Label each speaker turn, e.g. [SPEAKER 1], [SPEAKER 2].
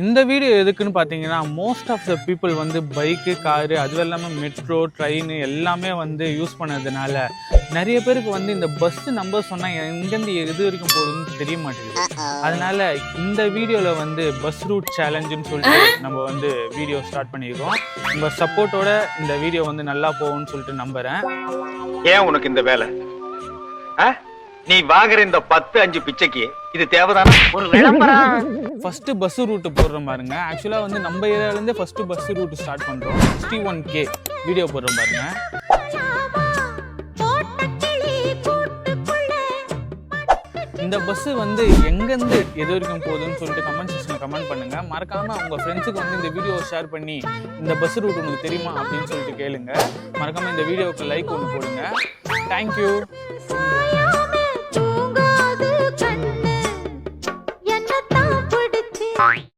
[SPEAKER 1] இந்த வீடியோ எதுக்குன்னு பார்த்தீங்கன்னா, மோஸ்ட் ஆஃப் த பீப்புள் வந்து பைக்கு, காரு அதுவும் இல்லாமல் மெட்ரோ, ட்ரெயின் எல்லாமே வந்து யூஸ் பண்ணதுனால நிறைய பேருக்கு வந்து இந்த பஸ் நம்பர் சொன்னால் எங்கேருந்து எது வரைக்கும் போகுதுன்னு தெரிய மாட்டேங்குது. அதனால இந்த வீடியோவில் வந்து பஸ் ரூட் சேலஞ்சுன்னு சொல்லிட்டு நம்ம வந்து வீடியோ ஸ்டார்ட் பண்ணியிருக்கோம். உங்கள் சப்போர்ட்டோட இந்த வீடியோ வந்து நல்லா போகும்னு சொல்லிட்டு நம்புகிறேன்.
[SPEAKER 2] ஏன் உனக்கு இந்த வேலை? நீ வாங்குற இந்த 10-5 பிச்சைக்கு இது தேவைதானா? ஒரு விளம்பரம்.
[SPEAKER 1] ஃபர்ஸ்ட் பஸ் ரூட் போடுறோம் பாருங்க. ஆக்சுவலா வந்து நம்ம ஏரியால இருந்து ஃபர்ஸ்ட் பஸ் ரூட் ஸ்டார்ட் பண்றோம். 61K வீடியோ போடுறோம் பாருங்க. இந்த பஸ் வந்து எங்கேருந்து எது வரைக்கும் போகுதுன்னு சொல்லிட்டு கமெண்ட் செக்ஷன்ல கமெண்ட் பண்ணுங்க. மறக்காம உங்க ஃப்ரெண்ட்ஸுக்கு வந்து இந்த வீடியோ ஷேர் பண்ணி இந்த பஸ் ரூட் உனக்கு தெரியுமா அப்படின்னு சொல்லிட்டு கேளுங்க. மறக்காம இந்த வீடியோவுக்கு லைக் ஒன்று போடுங்க. தேங்க்யூ.